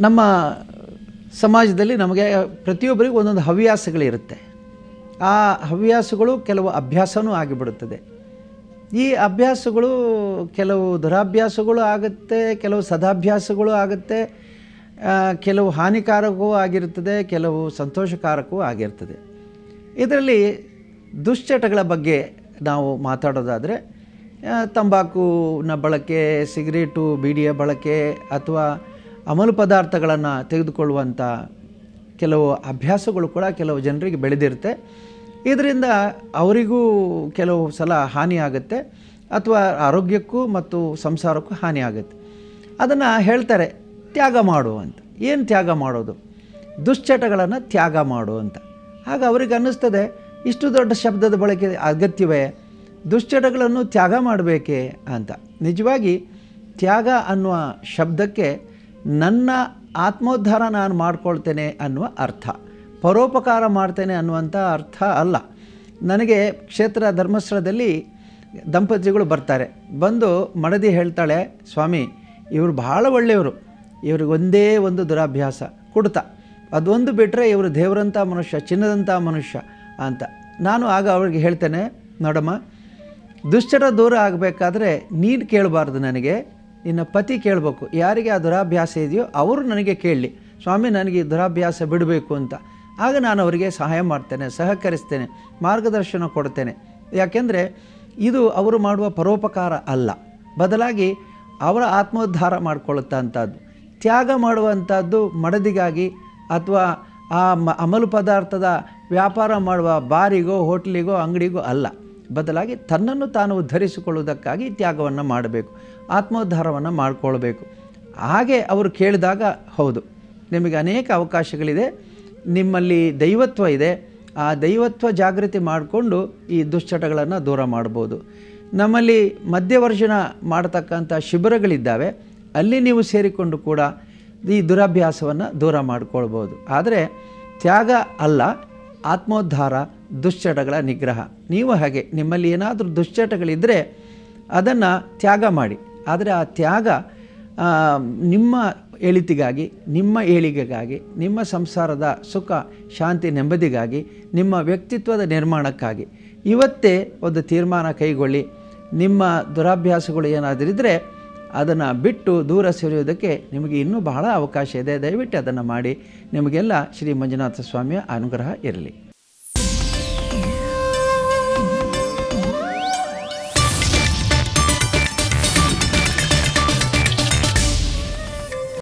ನಮ್ಮ ಸಮಾಜದಲ್ಲಿ ನಮಗೆ ಪ್ರತಿಯೊಬ್ಬರಿಗೂ ಒಂದೊಂದು ಹವ್ಯಾಸಗಳಿರುತ್ತೆ. ಆ ಹವ್ಯಾಸಗಳು ಕೆಲವು ಅಭ್ಯಾಸವೂ ಆಗಿಬಿಡುತ್ತದೆ. ಈ ಅಭ್ಯಾಸಗಳು ಕೆಲವು ದುರಾಭ್ಯಾಸಗಳು ಆಗುತ್ತೆ, ಕೆಲವು ಸದಾಭ್ಯಾಸಗಳು ಆಗುತ್ತೆ, ಕೆಲವು ಹಾನಿಕಾರಕವೂ ಆಗಿರ್ತದೆ, ಕೆಲವು ಸಂತೋಷಕಾರಕವೂ ಆಗಿರ್ತದೆ. ಇದರಲ್ಲಿ ದುಶ್ಚಟಗಳ ಬಗ್ಗೆ ನಾವು ಮಾತಾಡೋದಾದರೆ ತಂಬಾಕುನ ಬಳಕೆ, ಸಿಗರೇಟು ಬೀಡಿಯ ಬಳಕೆ ಅಥವಾ ಅಮಲು ಪದಾರ್ಥಗಳನ್ನು ತೆಗೆದುಕೊಳ್ಳುವಂಥ ಕೆಲವು ಅಭ್ಯಾಸಗಳು ಕೂಡ ಕೆಲವು ಜನರಿಗೆ ಬೆಳೆದಿರುತ್ತೆ. ಇದರಿಂದ ಅವರಿಗೂ ಕೆಲವು ಸಲ ಹಾನಿಯಾಗುತ್ತೆ ಅಥವಾ ಆರೋಗ್ಯಕ್ಕೂ ಮತ್ತು ಸಂಸಾರಕ್ಕೂ ಹಾನಿ ಆಗುತ್ತೆ. ಅದನ್ನು ಹೇಳ್ತಾರೆ ತ್ಯಾಗ ಮಾಡು ಅಂತ. ಏನು ತ್ಯಾಗ ಮಾಡೋದು? ದುಶ್ಚಟಗಳನ್ನು ತ್ಯಾಗ ಮಾಡು ಅಂತ. ಆಗ ಅವ್ರಿಗೆ ಅನ್ನಿಸ್ತದೆ ಇಷ್ಟು ದೊಡ್ಡ ಶಬ್ದದ ಬಳಕೆ ಅಗತ್ಯವೇ, ದುಶ್ಚಟಗಳನ್ನು ತ್ಯಾಗ ಮಾಡಬೇಕೇ ಅಂತ. ನಿಜವಾಗಿ ತ್ಯಾಗ ಅನ್ನುವ ಶಬ್ದಕ್ಕೆ ನನ್ನ ಆತ್ಮೋದ್ಧಾರ ನಾನು ಮಾಡ್ಕೊಳ್ತೇನೆ ಅನ್ನುವ ಅರ್ಥ, ಪರೋಪಕಾರ ಮಾಡ್ತೇನೆ ಅನ್ನುವಂಥ ಅರ್ಥ ಅಲ್ಲ. ನನಗೆ ಕ್ಷೇತ್ರ ಧರ್ಮಸ್ಥಳದಲ್ಲಿ ದಂಪತಿಗಳು ಬರ್ತಾರೆ. ಬಂದು ಮಡದಿ ಹೇಳ್ತಾಳೆ, ಸ್ವಾಮಿ ಇವರು ಭಾಳ ಒಳ್ಳೆಯವರು, ಇವ್ರಿಗೆ ಒಂದೇ ಒಂದು ದುರಾಭ್ಯಾಸ ಕುಡಿತ, ಅದೊಂದು ಬಿಟ್ಟರೆ ಇವರು ದೇವರಂಥ ಮನುಷ್ಯ, ಚಿನ್ನದಂಥ ಮನುಷ್ಯ ಅಂತ. ನಾನು ಆಗ ಅವ್ರಿಗೆ ಹೇಳ್ತೇನೆ, ನೋಡಮ್ಮ, ದುಶ್ಚಟ ದೂರ ಆಗಬೇಕಾದ್ರೆ ನೀನು ಕೇಳಬಾರ್ದು, ನನಗೆ ನಿನ್ನ ಪತಿ ಕೇಳಬೇಕು. ಯಾರಿಗೆ ಆ ದುರಾಭ್ಯಾಸ ಇದೆಯೋ ಅವರು ನನಗೆ ಕೇಳಲಿ, ಸ್ವಾಮಿ ನನಗೆ ಈ ದುರಾಭ್ಯಾಸ ಬಿಡಬೇಕು ಅಂತ. ಆಗ ನಾನು ಅವರಿಗೆ ಸಹಾಯ ಮಾಡ್ತೇನೆ, ಸಹಕರಿಸ್ತೇನೆ, ಮಾರ್ಗದರ್ಶನ ಕೊಡ್ತೇನೆ. ಯಾಕೆಂದರೆ ಇದು ಅವರು ಮಾಡುವ ಪರೋಪಕಾರ ಅಲ್ಲ, ಬದಲಾಗಿ ಅವರ ಆತ್ಮೋದ್ಧಾರ ಮಾಡಿಕೊಳ್ಳುತ್ತಂಥದ್ದು. ತ್ಯಾಗ ಮಾಡುವಂಥದ್ದು ಮಡದಿಗಾಗಿ ಅಥವಾ ಆ ಅಮಲು ಪದಾರ್ಥದ ವ್ಯಾಪಾರ ಮಾಡುವ ಬಾರಿಗೋ ಹೋಟ್ಲಿಗೋ ಅಂಗಡಿಗೋ ಅಲ್ಲ, ಬದಲಾಗಿ ತನ್ನನ್ನು ತಾನು ಉದ್ಧರಿಸಿಕೊಳ್ಳುವುದಕ್ಕಾಗಿ ತ್ಯಾಗವನ್ನು ಮಾಡಬೇಕು, ಆತ್ಮೋದ್ಧಾರವನ್ನು ಮಾಡಿಕೊಳ್ಬೇಕು. ಹಾಗೆ ಅವರು ಕೇಳಿದಾಗ ಹೌದು, ನಿಮಗೆ ಅನೇಕ ಅವಕಾಶಗಳಿದೆ, ನಿಮ್ಮಲ್ಲಿ ದೈವತ್ವ ಇದೆ, ಆ ದೈವತ್ವ ಜಾಗೃತಿ ಮಾಡಿಕೊಂಡು ಈ ದುಶ್ಚಟಗಳನ್ನು ದೂರ ಮಾಡ್ಬೋದು. ನಮ್ಮಲ್ಲಿ ಮಧ್ಯವರ್ಜನ ಮಾಡತಕ್ಕಂಥ ಶಿಬಿರಗಳಿದ್ದಾವೆ, ಅಲ್ಲಿ ನೀವು ಸೇರಿಕೊಂಡು ಕೂಡ ಈ ದುರಭ್ಯಾಸವನ್ನು ದೂರ ಮಾಡಿಕೊಳ್ಬೋದು. ಆದರೆ ತ್ಯಾಗ ಅಲ್ಲ, ಆತ್ಮೋದ್ಧಾರ, ದುಶ್ಚಟಗಳ ನಿಗ್ರಹ. ನೀವು ಹಾಗೆ ನಿಮ್ಮಲ್ಲಿ ಏನಾದರೂ ದುಶ್ಚಟಗಳಿದ್ದರೆ ಅದನ್ನು ತ್ಯಾಗ ಮಾಡಿ. ಆದರೆ ಆ ತ್ಯಾಗ ನಿಮ್ಮ ಏಳಿತಿಗಾಗಿ, ನಿಮ್ಮ ಏಳಿಗೆಗಾಗಿ, ನಿಮ್ಮ ಸಂಸಾರದ ಸುಖ ಶಾಂತಿ ನೆಮ್ಮದಿಗಾಗಿ, ನಿಮ್ಮ ವ್ಯಕ್ತಿತ್ವದ ನಿರ್ಮಾಣಕ್ಕಾಗಿ ಇವತ್ತೇ ಒಂದು ತೀರ್ಮಾನ ಕೈಗೊಳ್ಳಿ. ನಿಮ್ಮ ದುರಾಭ್ಯಾಸಗಳು ಏನಾದರಿದ್ದರೆ ಅದನ್ನು ಬಿಟ್ಟು ದೂರ ಸರಿಯೋದಕ್ಕೆ ನಿಮಗೆ ಇನ್ನೂ ಬಹಳ ಅವಕಾಶ ಇದೆ. ದಯವಿಟ್ಟು ಅದನ್ನು ಮಾಡಿ. ನಿಮಗೆಲ್ಲ ಶ್ರೀ ಮಂಜುನಾಥ ಸ್ವಾಮಿಯ ಅನುಗ್ರಹ ಇರಲಿ.